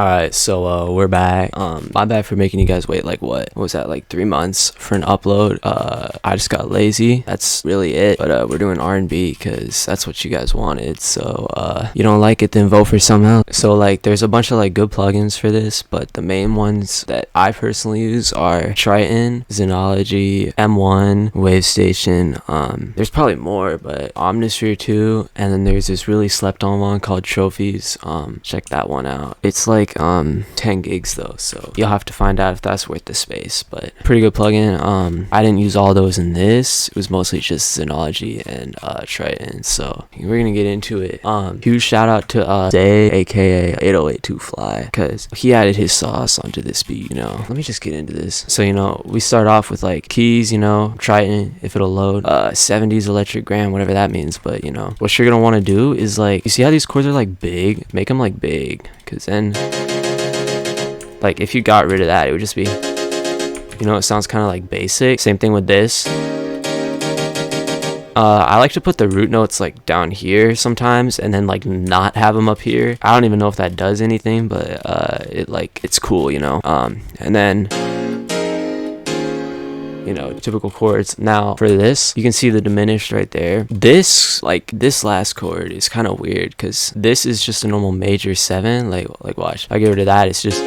Alright, so we're back. My bad for making you guys wait like what was that, like 3 months for an upload. I just got lazy. That's really it. But we're doing R&B because that's what you guys wanted. So you don't like it, then vote for something else. So like there's a bunch of like good plugins for this, but the main ones that I personally use are Triton, Xenology, M1, Wave Station. There's probably more, but Omnisphere too. And then there's this really slept on one called Trophies. Check that one out. It's like 10 gigs though, so you'll have to find out if that's worth the space, but pretty good plugin. I didn't use all those in this. It was mostly just Xenology and Triton, so we're gonna get into it. Huge shout out to Zay, aka 8082fly, because he added his sauce onto this beat, you know. Let me just get into this. So, you know, we start off with like keys, you know, Triton, if it'll load, 70s electric gram, whatever that means. But you know what you're gonna want to do is, like, you see how these chords are like big? Make them like big, because then like if you got rid of that, it would just be, you know, it sounds kind of like basic. Same thing with this. I like to put the root notes like down here sometimes, and then like not have them up here. I don't even know if that does anything, but it's cool, you know. And then, you know, typical chords. Now for this, you can see the diminished right there. This last chord is kind of weird because this is just a normal major 7. Like watch, if I get rid of that, it's just.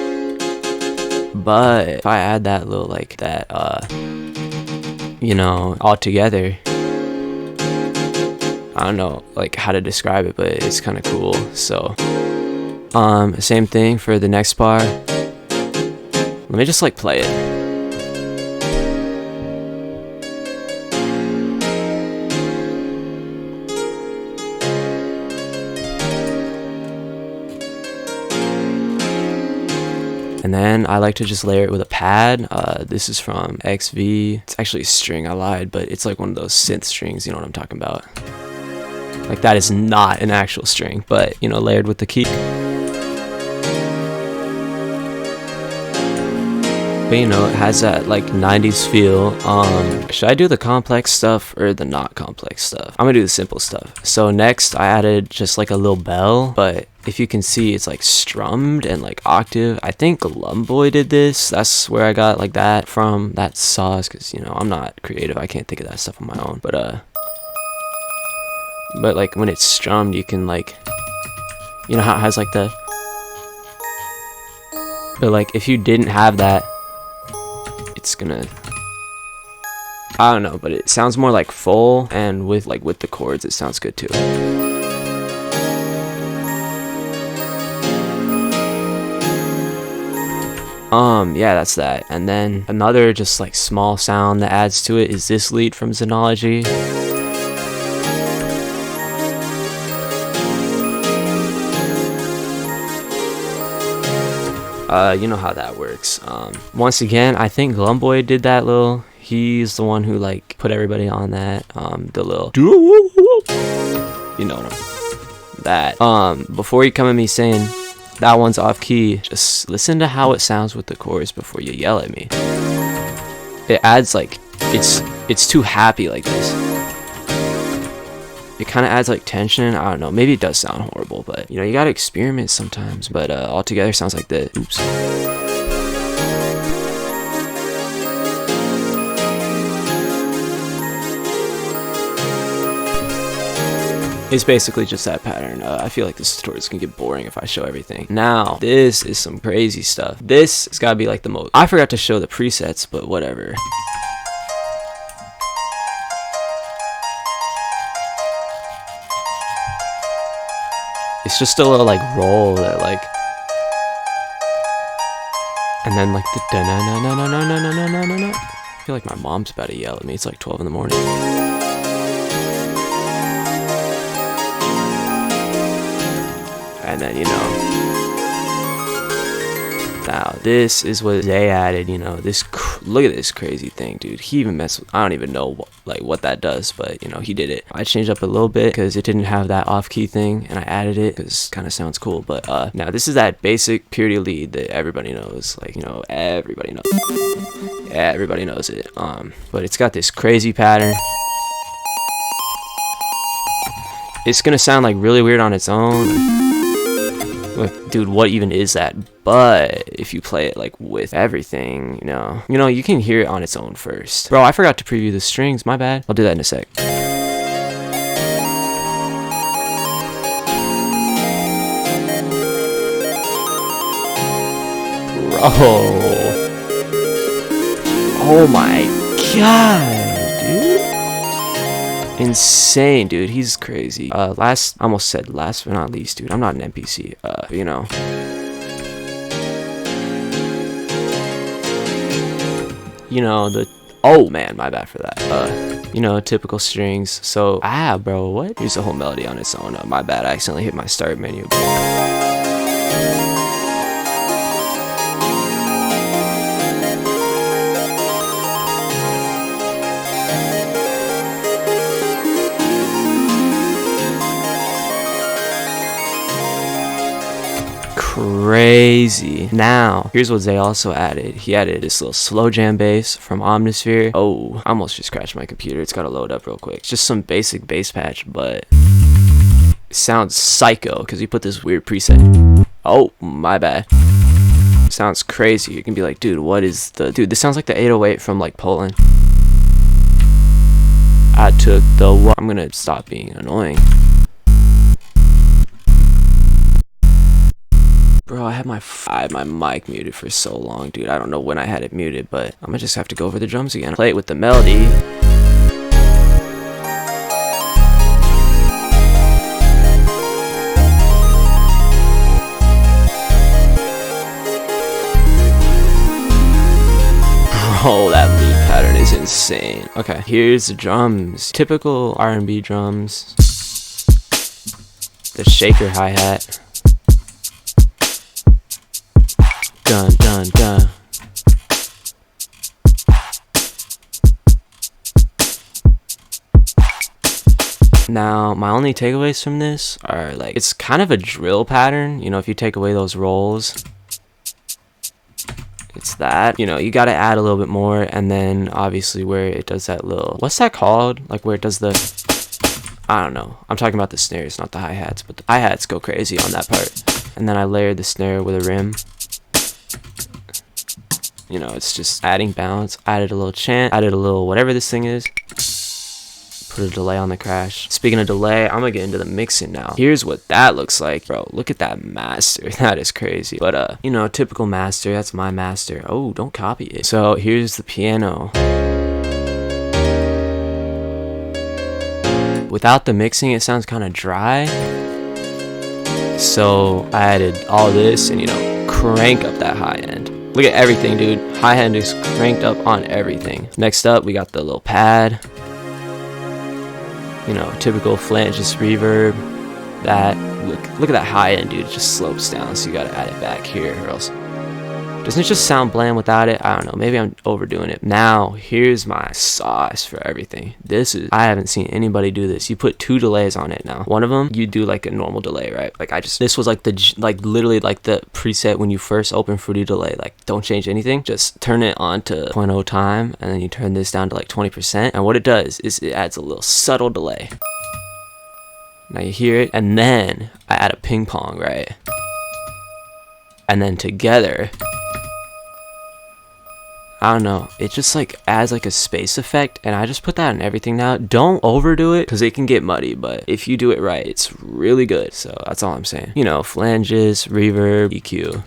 But if I add that little like that, you know, all together, I don't know like how to describe it, but it's kind of cool. So same thing for the next bar. Let me just like play it. And then I like to just layer it with a pad. This is from XV. It's actually a string, I lied, but it's like one of those synth strings, you know what I'm talking about. Like that is not an actual string, but you know, layered with the key. But you know, it has that like 90s feel. Should I do the complex stuff or the not complex stuff? I'm gonna do the simple stuff. So next I added just like a little bell, but if you can see, it's like strummed and like octave. I think Lumboy did this. That's where I got like that from, that sauce, because you know, I'm not creative. I can't think of that stuff on my own. But like when it's strummed, you can like, you know how it has like the, but like if you didn't have that, it's gonna, I don't know, but it sounds more like full, and with the chords, it sounds good too. Yeah, that's that. And then another just like small sound that adds to it is this lead from Xenology. You know how that works. Once again, I think Lumboy did that little, he's the one who like put everybody on that, the little, you know that. Before you come at me saying that one's off key, just listen to how it sounds with the chorus before you yell at me. It adds like, it's too happy like this. It kind of adds like tension. I don't know, maybe it does sound horrible, but you know, you gotta experiment sometimes. But all together sounds like this. Oops. It's basically just that pattern. I feel like this tutorial is gonna get boring if I show everything. Now, this is some crazy stuff. This has gotta be like the most. I forgot to show the presets, but whatever. It's just a little like roll that like, and then like the da-na-na-na-na-na-na-na-na-na. I feel like my mom's about to yell at me. It's like 12 in the morning. And then, you know, now this is what they added, you know, this, look at this crazy thing, dude. He even messed with, I don't even know what that does, but you know, he did it. I changed up a little bit because it didn't have that off key thing, and I added it because it kind of sounds cool. But now this is that basic purity lead that everybody knows, like, you know, everybody knows it. But it's got this crazy pattern. It's gonna sound like really weird on its own. Look, dude, what even is that? But if you play it like with everything, you know, you can hear it on its own first. Bro, I forgot to preview the strings. My bad. I'll do that in a sec. Bro. Oh my god, dude. Insane, dude. He's crazy. I almost said last but not least, dude. I'm not an NPC. You know. You know, oh man, my bad for that. You know, typical strings. So, bro, what? Here's the whole melody on its own. My bad, I accidentally hit my start menu. Crazy. Now, here's what Zay also added. He added this little slow jam bass from Omnisphere. Oh, I almost just crashed my computer. It's gotta load up real quick. It's just some basic bass patch, but it sounds psycho because he put this weird preset. Oh, my bad. It sounds crazy. You can be like, dude, what is dude, this sounds like the 808 from like Poland. I took the I'm gonna stop being annoying. Bro, I had my mic muted for so long, dude. I don't know when I had it muted, but I'm gonna just have to go over the drums again. Play it with the melody. Bro, that lead pattern is insane. Okay, here's the drums. Typical R&B drums. The shaker hi-hat. Dun, dun, dun. Now, my only takeaways from this are like, it's kind of a drill pattern. You know, if you take away those rolls, it's that. You know, you got to add a little bit more. And then obviously where it does that little, what's that called? Like where it does the, I don't know. I'm talking about the snares, not the hi-hats. But the hi-hats go crazy on that part. And then I layered the snare with a rim. You know, it's just adding bounce, added a little chant, added a little whatever this thing is. Put a delay on the crash. Speaking of delay, I'm gonna get into the mixing now. Here's what that looks like, bro. Look at that master. That is crazy. But you know, typical master. That's my master. Oh, don't copy it. So here's the piano. Without the mixing, it sounds kind of dry. So I added all this and, you know, crank up that high end. Look at everything, dude. High end is cranked up on everything. Next up, we got the little pad. You know, typical flanges reverb. That look at that high end, dude. It just slopes down, so you gotta add it back here, or else doesn't it just sound bland without it? I don't know. Maybe I'm overdoing it. Now, here's my sauce for everything. I haven't seen anybody do this. You put 2 delays on it now. One of them, you do like a normal delay, right? Like this was like literally like the preset when you first open Fruity Delay. Like, don't change anything. Just turn it on to 0.0 time, and then you turn this down to like 20%. And what it does is it adds a little subtle delay. Now you hear it, and then I add a ping pong, right? And then together, I don't know, it just like adds like a space effect, and I just put that in everything now. Don't overdo it because it can get muddy, but if you do it right, it's really good. So that's all I'm saying. You know, flanges, reverb, EQ.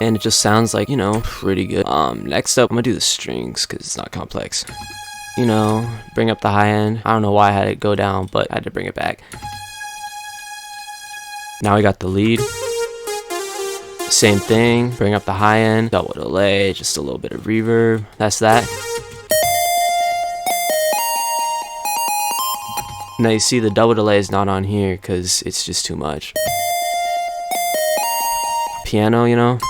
And it just sounds like, you know, pretty good. Next up, I'm gonna do the strings because it's not complex. You know, bring up the high end. I don't know why I had it go down, but I had to bring it back. Now we got the lead. Same thing, bring up the high end, double delay, just a little bit of reverb. That's that. Now you see the double delay is not on here because it's just too much. Piano, you know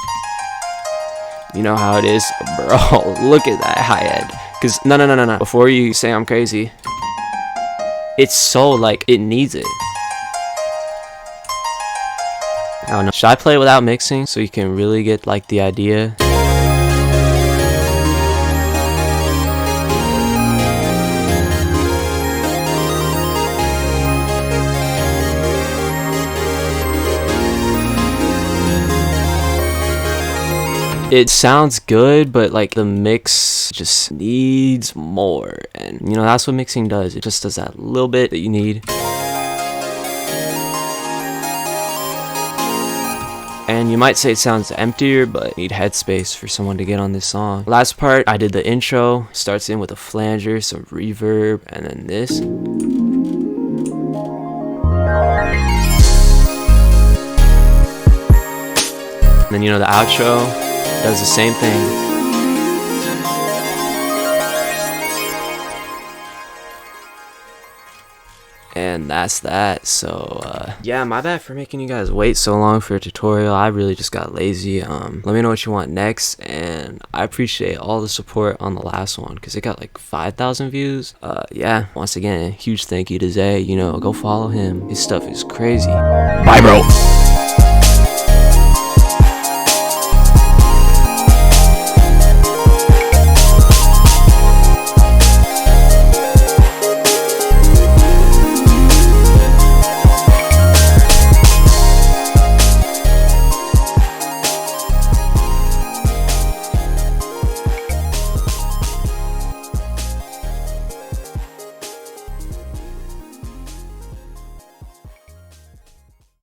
how it is, bro. Look at that high end. Cause no. Before you say I'm crazy, it's so like it needs it. I don't know. Should I play it without mixing so you can really get like the idea? It sounds good, but like the mix just needs more, and you know, that's what mixing does. It just does that little bit that you need. And you might say it sounds emptier, but need headspace for someone to get on this song. Last part, I did the intro. Starts in with a flanger, some reverb, and then this. And then, you know, the outro does the same thing. And that's that. So yeah, my bad for making you guys wait so long for a tutorial. I really just got lazy. Let me know what you want next, and I appreciate all the support on the last one because it got like 5,000 views. Yeah, once again, huge thank you to Zay. You know, go follow him. His stuff is crazy. Bye, bro.